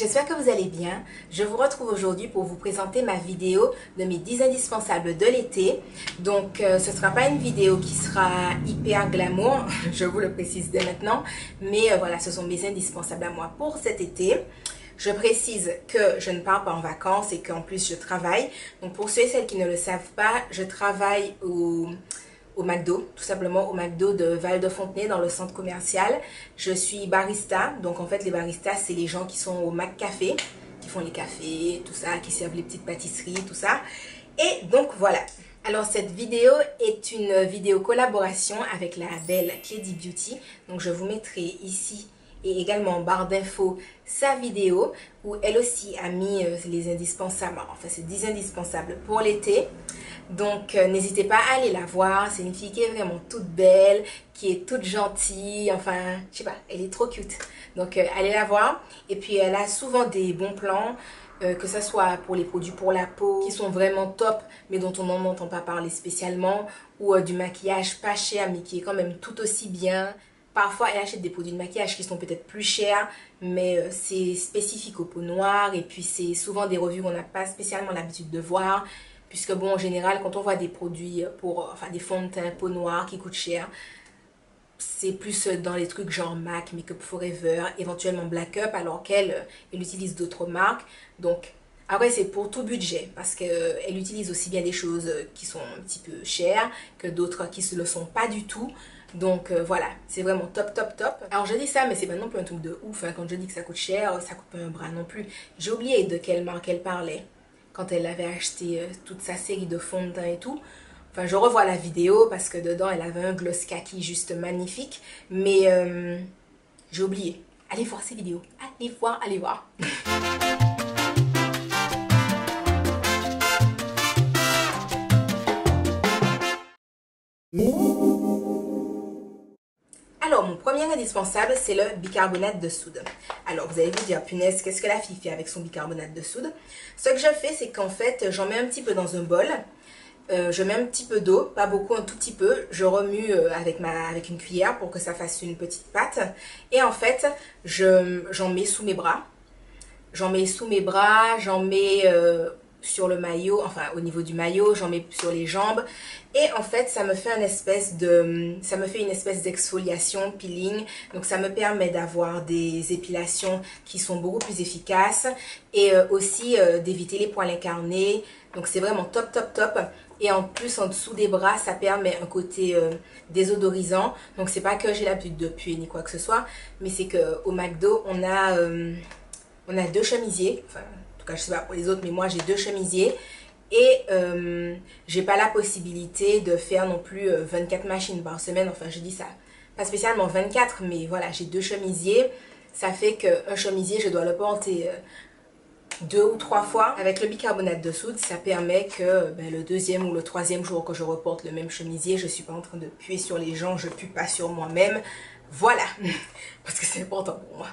j'espère que vous allez bien. Je vous retrouve aujourd'hui pour vous présenter ma vidéo de mes 10 indispensables de l'été. Donc ce ne sera pas une vidéo qui sera hyper glamour, je vous le précise dès maintenant. Mais voilà, ce sont mes indispensables à moi pour cet été. Je précise que je ne pars pas en vacances et qu'en plus je travaille. Donc pour ceux et celles qui ne le savent pas, je travaille au McDo, tout simplement au McDo de Val-de-Fontenay dans le centre commercial. Je suis barista, donc en fait les baristas c'est les gens qui sont au McCafé, qui font les cafés, tout ça, qui servent les petites pâtisseries, tout ça. Et donc voilà. Alors cette vidéo est une vidéo collaboration avec la belle Clédy Beauty. Donc je vous mettrai ici et également en barre d'infos sa vidéo où elle aussi a mis les indispensables, enfin c'est 10 indispensables pour l'été. Donc n'hésitez pas à aller la voir, c'est une fille qui est vraiment toute belle, qui est toute gentille, enfin je sais pas, elle est trop cute. Donc allez la voir et puis elle a souvent des bons plans. Que ce soit pour les produits pour la peau qui sont vraiment top mais dont on n'en entend pas parler spécialement, ou du maquillage pas cher mais qui est quand même tout aussi bien. Parfois elle achète des produits de maquillage qui sont peut-être plus chers mais c'est spécifique aux peaux noires et puis c'est souvent des revues qu'on n'a pas spécialement l'habitude de voir, puisque bon en général quand on voit des produits pour enfin des fonds de teint peau noire qui coûtent cher, c'est plus dans les trucs genre MAC, Make Up Forever, éventuellement Black Up, alors qu'elle utilise d'autres marques. Donc après c'est pour tout budget, parce qu'elle utilise aussi bien des choses qui sont un petit peu chères que d'autres qui ne le sont pas du tout. Donc voilà, c'est vraiment top top top. Alors je dis ça mais c'est pas non plus un truc de ouf, hein. Quand je dis que ça coûte cher, ça coûte pas un bras non plus. J'ai oublié de quelle marque elle parlait quand elle avait acheté toute sa série de fonds de teint et tout. Enfin, je revois la vidéo parce que dedans, elle avait un gloss kaki juste magnifique. Mais j'ai oublié. Allez voir ces vidéos. Allez voir, allez voir. Alors, mon premier indispensable, c'est le bicarbonate de soude. Alors, vous allez vous dire, punaise, qu'est-ce que la fille fait avec son bicarbonate de soude? Ce que je fais, c'est qu'en fait, j'en mets un petit peu dans un bol. Je mets un petit peu d'eau, pas beaucoup, un tout petit peu. Je remue avec une cuillère pour que ça fasse une petite pâte. Et en fait, j'en mets sous mes bras. J'en mets sous mes bras, j'en mets sur le maillot, enfin au niveau du maillot, j'en mets sur les jambes. Et en fait, ça me fait une espèce d'exfoliation, peeling. Donc ça me permet d'avoir des épilations qui sont beaucoup plus efficaces. Et aussi d'éviter les poils incarnés. Donc c'est vraiment top top top. Et en plus, en dessous des bras, ça permet un côté désodorisant. Donc, c'est pas que j'ai l'habitude de puer ni quoi que ce soit. Mais c'est qu'au McDo, on a 2 chemisiers. Enfin, en tout cas, je sais pas pour les autres, mais moi, j'ai 2 chemisiers. Et j'ai pas la possibilité de faire non plus 24 machines par semaine. Enfin, je dis ça, pas spécialement 24, mais voilà, j'ai 2 chemisiers. Ça fait qu'un chemisier, je dois le porter 2 ou 3 fois. Avec le bicarbonate de soude, ça permet que le 2e ou le 3e jour que je reporte le même chemisier, je ne suis pas en train de puer sur les gens, je ne pue pas sur moi-même. Voilà, parce que c'est important pour moi.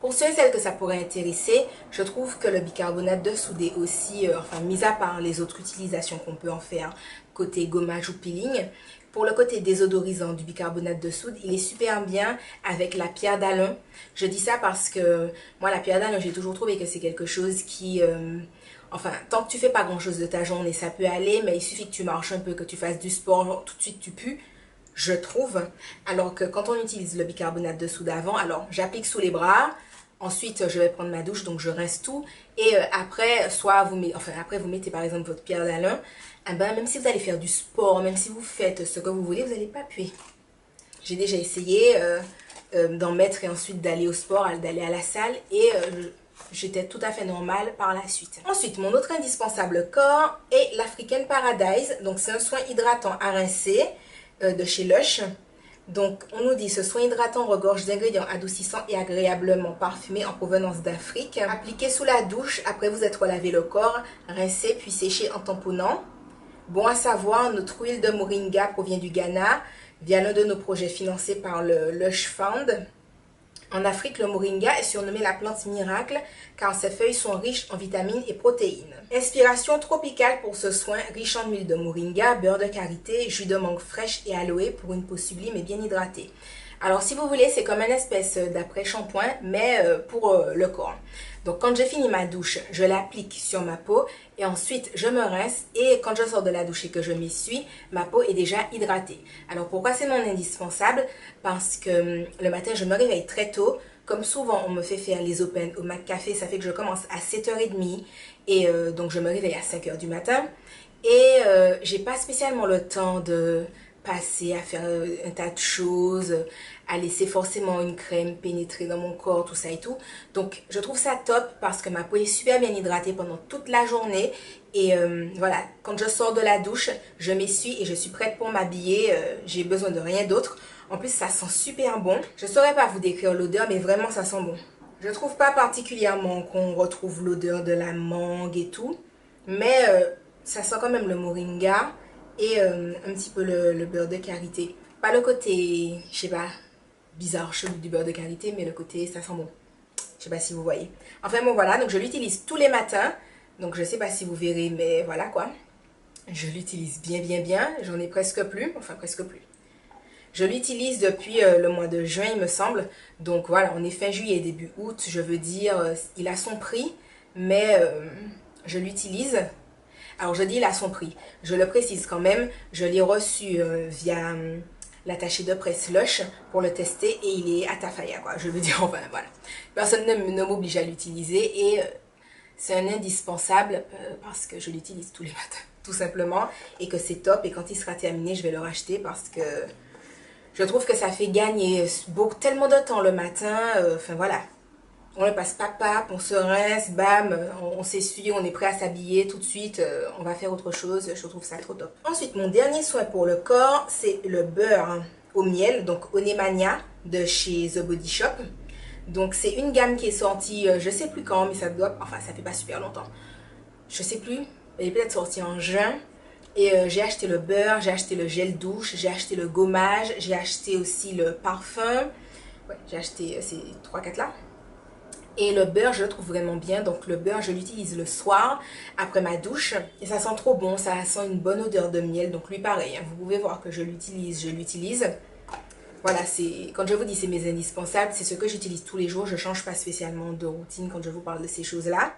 Pour ceux et celles que ça pourrait intéresser, je trouve que le bicarbonate de soude est aussi, enfin mis à part les autres utilisations qu'on peut en faire, côté gommage ou peeling, pour le côté désodorisant du bicarbonate de soude, il est super bien avec la pierre d'Alain. Je dis ça parce que moi, la pierre d'Alain, j'ai toujours trouvé que c'est quelque chose qui... enfin, tant que tu fais pas grand chose de ta journée, ça peut aller, mais il suffit que tu marches un peu, que tu fasses du sport, tout de suite tu pues, je trouve. Alors que quand on utilise le bicarbonate de soude avant, alors j'applique sous les bras, ensuite je vais prendre ma douche, donc je rince tout, et après, après vous mettez par exemple votre pierre d'Alain. Ah ben, même si vous allez faire du sport, même si vous faites ce que vous voulez, vous n'allez pas puer. J'ai déjà essayé d'en mettre et ensuite d'aller au sport, d'aller à la salle et j'étais tout à fait normale par la suite. Ensuite, mon autre indispensable corps est l'African Paradise. Donc, c'est un soin hydratant à rincer de chez Lush. Donc, on nous dit ce soin hydratant regorge d'ingrédients adoucissants et agréablement parfumés en provenance d'Afrique. Appliquez sous la douche après vous être lavé le corps, rincez puis séchez en tamponnant. Bon à savoir, notre huile de moringa provient du Ghana via l'un de nos projets financés par le Lush Fund. En Afrique, le moringa est surnommé la plante miracle car ses feuilles sont riches en vitamines et protéines. Inspiration tropicale pour ce soin riche en huile de moringa, beurre de karité, jus de mangue fraîche et aloe pour une peau sublime et bien hydratée. Alors si vous voulez, c'est comme une espèce d'après-shampoing mais pour le corps. Donc quand j'ai fini ma douche, je l'applique sur ma peau et ensuite je me rince et quand je sors de la douche et que je m'essuie, ma peau est déjà hydratée. Alors pourquoi c'est non indispensable? Parce que le matin je me réveille très tôt. Comme souvent on me fait faire les open au McCafé, ça fait que je commence à 7h30 et donc je me réveille à 5h du matin. Et j'ai pas spécialement le temps de passer à faire un tas de choses, à laisser forcément une crème pénétrer dans mon corps, tout ça et tout. Donc je trouve ça top parce que ma peau est super bien hydratée pendant toute la journée. Et voilà, quand je sors de la douche, je m'essuie et je suis prête pour m'habiller. J'ai besoin de rien d'autre. En plus, ça sent super bon. Je saurais pas vous décrire l'odeur, mais vraiment ça sent bon. Je trouve pas particulièrement qu'on retrouve l'odeur de la mangue et tout. Mais ça sent quand même le moringa et un petit peu le beurre de karité. Pas le côté, je sais pas, bizarre, chelou du beurre de karité, mais le côté ça sent bon. Je sais pas si vous voyez. Enfin bon voilà, donc je l'utilise tous les matins. Donc je sais pas si vous verrez, mais voilà quoi. Je l'utilise bien bien bien. J'en ai presque plus, enfin presque plus. Je l'utilise depuis le mois de juin il me semble. Donc voilà, on est fin juillet, début août. Je veux dire, il a son prix, mais je l'utilise. Alors je dis il a son prix. Je le précise quand même, je l'ai reçu via l'attaché de presse Lush pour le tester et il est à Tafaya quoi. Je veux dire, enfin voilà. Personne ne m'oblige à l'utiliser et c'est un indispensable parce que je l'utilise tous les matins, tout simplement. Et que c'est top et quand il sera terminé, je vais le racheter parce que je trouve que ça fait gagner tellement de temps le matin. Enfin voilà. On le passe pap, on se rince, bam, on s'essuie, on est prêt à s'habiller tout de suite, on va faire autre chose, je trouve ça trop top. Ensuite, mon dernier soin pour le corps, c'est le beurre au miel, donc Onemania de chez The Body Shop. Donc c'est une gamme qui est sortie, je sais plus quand, mais ça doit, enfin ça fait pas super longtemps. Je sais plus, elle est peut-être sortie en juin. Et j'ai acheté le beurre, j'ai acheté le gel douche, j'ai acheté le gommage, j'ai acheté aussi le parfum. Ouais, j'ai acheté ces 3-4 là. Et le beurre, je le trouve vraiment bien. Donc le beurre, je l'utilise le soir, après ma douche. Et ça sent trop bon, ça sent une bonne odeur de miel. Donc lui, pareil, hein, vous pouvez voir que je l'utilise. Voilà, quand je vous dis c'est mes indispensables, c'est ce que j'utilise tous les jours. Je ne change pas spécialement de routine quand je vous parle de ces choses-là.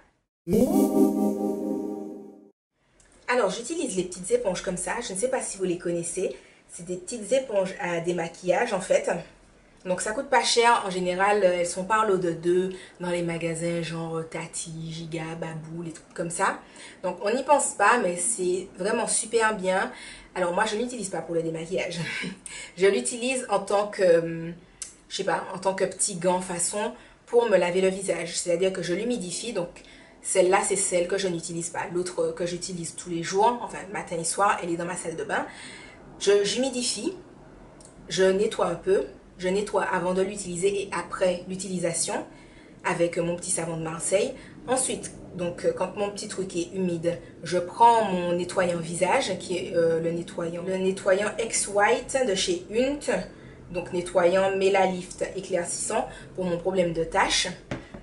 Alors, j'utilise les petites éponges comme ça. Je ne sais pas si vous les connaissez. C'est des petites éponges à démaquillage en fait. Donc ça coûte pas cher, en général elles sont par lot de 2 dans les magasins genre Tati, Giga, Babou, les trucs comme ça. Donc on n'y pense pas mais c'est vraiment super bien. Alors moi je ne l'utilise pas pour le démaquillage. Je l'utilise en tant que, je sais pas, en tant que petit gant façon pour me laver le visage. C'est-à-dire que je l'humidifie, donc celle-là c'est celle que je n'utilise pas. L'autre que j'utilise tous les jours, enfin matin et soir, elle est dans ma salle de bain. J'humidifie, je nettoie un peu. Je nettoie avant de l'utiliser et après l'utilisation avec mon petit savon de Marseille. Ensuite, donc quand mon petit truc est humide, je prends mon nettoyant visage qui est le nettoyant X-White de chez Hunt. Donc nettoyant Mélalift éclaircissant pour mon problème de taches.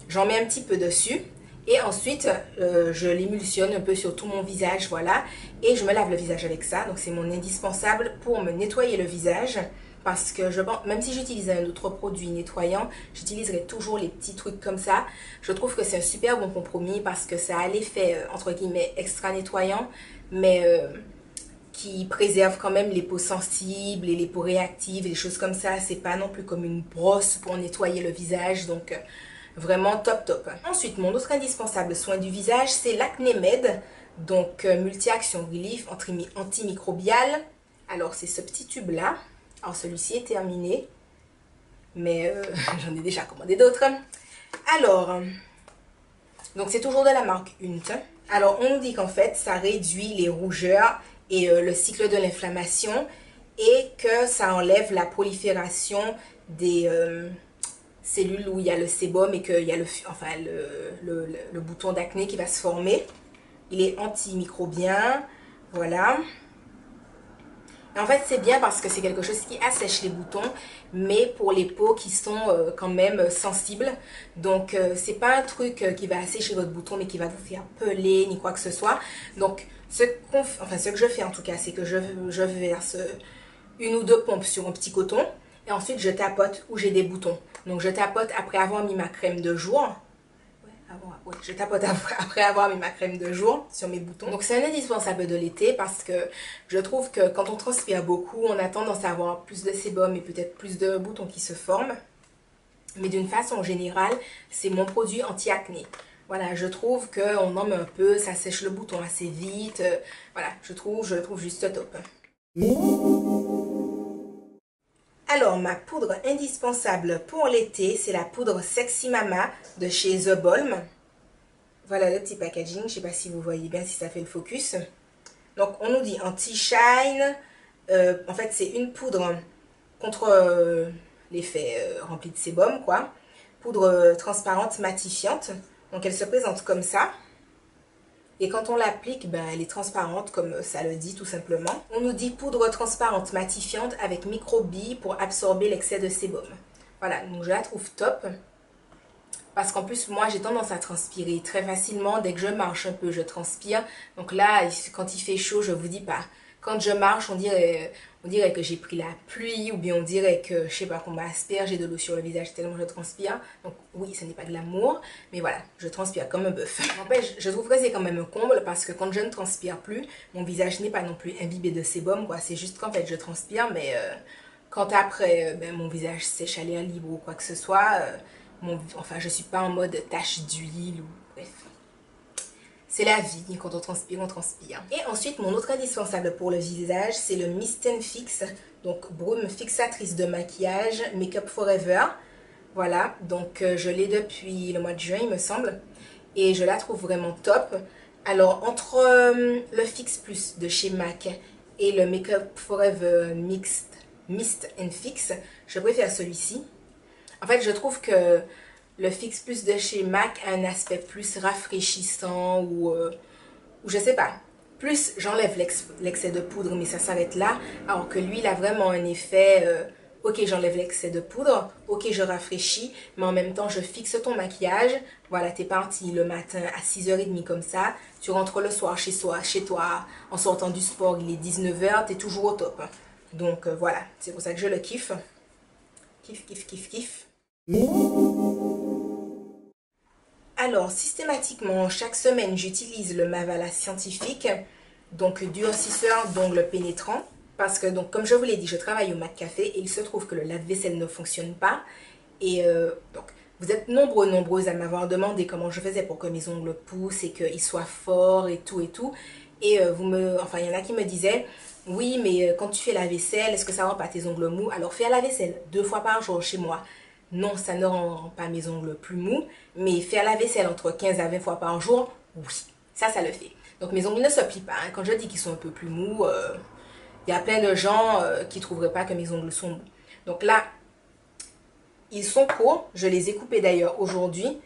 J'en mets un petit peu dessus. Et ensuite, je l'émulsionne un peu sur tout mon visage, voilà. Et je me lave le visage avec ça. Donc c'est mon indispensable pour me nettoyer le visage. Parce que je pense, même si j'utilise un autre produit nettoyant, j'utiliserai toujours les petits trucs comme ça. Je trouve que c'est un super bon compromis parce que ça a l'effet, entre guillemets, extra nettoyant, mais qui préserve quand même les peaux sensibles et les peaux réactives et des choses comme ça. C'est pas non plus comme une brosse pour nettoyer le visage, donc vraiment top top. Ensuite, mon autre indispensable soin du visage, c'est l'Acné-Med, donc multi-action relief antimicrobial. Alors c'est ce petit tube là. Alors celui-ci est terminé, mais j'en ai déjà commandé d'autres. Alors, donc c'est toujours de la marque Hunt. Alors on nous dit qu'en fait ça réduit les rougeurs et le cycle de l'inflammation et que ça enlève la prolifération des cellules où il y a le sébum et qu'il y a le bouton d'acné qui va se former. Il est antimicrobien, voilà. En fait, c'est bien parce que c'est quelque chose qui assèche les boutons, mais pour les peaux qui sont quand même sensibles. Donc, c'est pas un truc qui va assécher votre bouton, mais qui va vous faire peler, ni quoi que ce soit. Donc, ce que je fais en tout cas, c'est que je verse une ou deux pompes sur un petit coton. Et ensuite, je tapote où j'ai des boutons. Donc, je tapote après avoir mis ma crème de jour. Ouais, je tapote après avoir mis ma crème de jour sur mes boutons. Donc c'est un indispensable de l'été parce que je trouve que quand on transpire beaucoup, on a tendance à avoir plus de sébum et peut-être plus de boutons qui se forment. Mais d'une façon générale, c'est mon produit anti-acné. Voilà, je trouve qu'on en met un peu, ça sèche le bouton assez vite. Voilà, je le trouve juste top. Alors, ma poudre indispensable pour l'été, c'est la poudre Sexy Mama de chez The Balm. Voilà le petit packaging, je ne sais pas si vous voyez bien, si ça fait le focus. Donc, on nous dit anti-shine. En fait, c'est une poudre contre l'effet rempli de sébum, quoi. Poudre transparente matifiante. Donc, elle se présente comme ça. Et quand on l'applique, ben, elle est transparente comme ça le dit tout simplement. On nous dit poudre transparente matifiante avec microbilles pour absorber l'excès de sébum. Voilà, donc je la trouve top. Parce qu'en plus, moi, j'ai tendance à transpirer très facilement. Dès que je marche un peu, je transpire. Donc là, quand il fait chaud, je vous dis pas. Quand je marche, on dirait que j'ai pris la pluie ou bien on dirait que, je sais pas, qu'on m'a aspergé de l'eau sur le visage tellement je transpire. Donc oui, ce n'est pas de l'amour, mais voilà, je transpire comme un bœuf. N'empêche, je trouve que c'est quand même un comble parce que quand je ne transpire plus, mon visage n'est pas non plus imbibé de sébum, quoi. C'est juste qu'en fait, je transpire, mais quand après, ben, mon visage sèche à l'air libre ou quoi que ce soit, enfin, je suis pas en mode tache d'huile ou bref. C'est la vie, quand on transpire, on transpire. Et ensuite, mon autre indispensable pour le visage, c'est le Mist & Fix. Donc, brume fixatrice de maquillage, Make Up Forever. Voilà, donc je l'ai depuis le mois de juin, il me semble. Et je la trouve vraiment top. Alors, entre le Fix Plus de chez MAC et le Make Up Forever Mist & Fix, je préfère celui-ci. En fait, je trouve que le Fix Plus de chez MAC a un aspect plus rafraîchissant ou je sais pas. Plus j'enlève l'excès de poudre, mais ça s'arrête là. Alors que lui, il a vraiment un effet, ok, j'enlève l'excès de poudre, ok, je rafraîchis, mais en même temps, je fixe ton maquillage. Voilà, t'es parti le matin à 6h30 comme ça. Tu rentres le soir chez toi, en sortant du sport, il est 19h, t'es toujours au top. Donc voilà, c'est pour ça que je le kiffe. Kiff, kiff, kiff, kiff. Alors, systématiquement, chaque semaine, j'utilise le Mavala Scientifique, donc durcisseur d'ongles pénétrant. Parce que, donc, comme je vous l'ai dit, je travaille au McCafé et il se trouve que le lave-vaisselle ne fonctionne pas. Et donc, vous êtes nombreuses à m'avoir demandé comment je faisais pour que mes ongles poussent et qu'ils soient forts et tout et tout. Et enfin, il y en a qui me disaient, oui, mais quand tu fais la vaisselle, est-ce que ça rend pas tes ongles mous? Alors, fais la vaisselle 2 fois par jour chez moi. Non, ça ne rend pas mes ongles plus mous, mais faire la vaisselle entre 15 à 20 fois par jour, oui, ça le fait. Donc mes ongles ne se plient pas, hein. Quand je dis qu'ils sont un peu plus mous, il y a plein de gens qui ne trouveraient pas que mes ongles sont mous. Donc là, ils sont courts, je les ai coupés d'ailleurs aujourd'hui,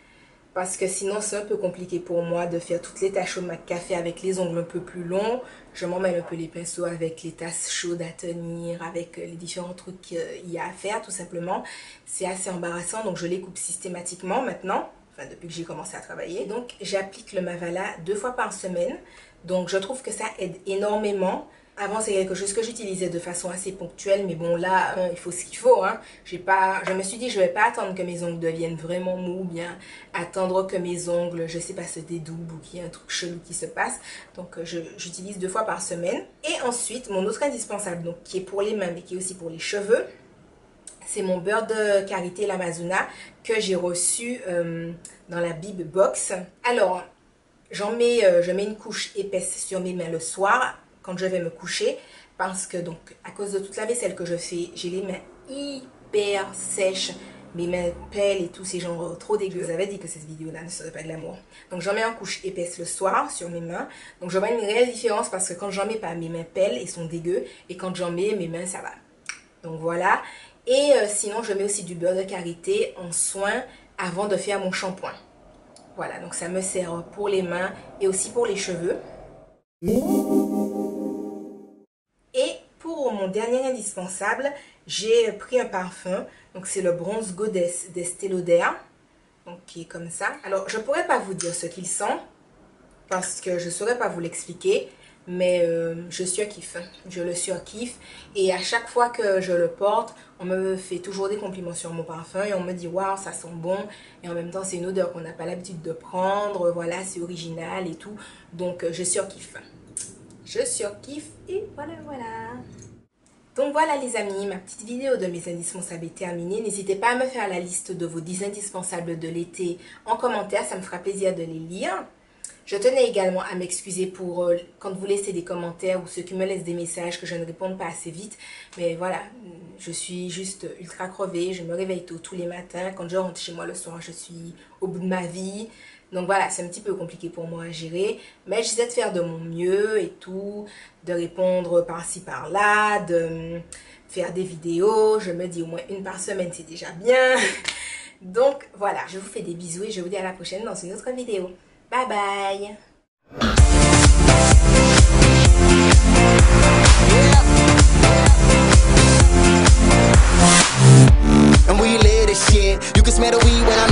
parce que sinon c'est un peu compliqué pour moi de faire toutes les tâches au McCafé avec les ongles un peu plus longs. Je m'emmêle un peu les pinceaux avec les tasses chaudes à tenir, avec les différents trucs qu'il y a à faire tout simplement. C'est assez embarrassant, donc je les coupe systématiquement maintenant, enfin depuis que j'ai commencé à travailler. Donc j'applique le Mavala 2 fois par semaine, donc je trouve que ça aide énormément. Avant, c'est quelque chose que j'utilisais de façon assez ponctuelle, mais bon, là, il faut ce qu'il faut, hein. Je me suis dit, je vais pas attendre que mes ongles deviennent vraiment mous, ou bien attendre que mes ongles, je sais pas, se dédoublent ou qu'il y ait un truc chelou qui se passe. Donc, j'utilise 2 fois par semaine. Et ensuite, mon autre indispensable, donc, qui est pour les mains, mais qui est aussi pour les cheveux, c'est mon beurre de karité l'Amazona que j'ai reçu dans la Bib Box. Alors, je mets une couche épaisse sur mes mains le soir, quand je vais me coucher, parce que donc à cause de toute la vaisselle que je fais, j'ai les mains hyper sèches, mes mains pèlent et tout, c'est genre trop dégueu. Je vous avais dit que cette vidéo là ne serait pas de l'amour. Donc j'en mets en couche épaisse le soir sur mes mains, donc je vois une réelle différence parce que quand j'en mets pas, mes mains pèlent et sont dégueu, et quand j'en mets, mes mains ça va. Donc voilà. Et sinon je mets aussi du beurre de karité en soin avant de faire mon shampoing. Voilà, donc ça me sert pour les mains et aussi pour les cheveux. Et pour mon dernier indispensable, j'ai pris un parfum. Donc c'est le Bronze Goddess d'Estée Lauder. Donc qui est comme ça. Alors je pourrais pas vous dire ce qu'il sent, parce que je saurais pas vous l'expliquer. mais je surkiffe, je le surkiffe. Et à chaque fois que je le porte, on me fait toujours des compliments sur mon parfum et on me dit waouh, ça sent bon. Et en même temps, c'est une odeur qu'on n'a pas l'habitude de prendre, voilà, c'est original et tout. Donc je surkiffe. Je surkiffe et voilà, voilà. Donc voilà les amis, ma petite vidéo de mes indispensables est terminée. N'hésitez pas à me faire la liste de vos 10 indispensables de l'été en commentaire, ça me fera plaisir de les lire. Je tenais également à m'excuser pour quand vous laissez des commentaires ou ceux qui me laissent des messages que je ne réponde pas assez vite. Mais voilà, je suis juste ultra crevée, je me réveille tôt tous les matins. Quand je rentre chez moi le soir, je suis au bout de ma vie. Donc voilà, c'est un petit peu compliqué pour moi à gérer. Mais j'essaie de faire de mon mieux et tout, de répondre par-ci par-là, de faire des vidéos. Je me dis au moins une par semaine, c'est déjà bien. Donc voilà, je vous fais des bisous et je vous dis à la prochaine dans une autre vidéo. Bye bye. And we lit as shit. You can smell the weed when I'm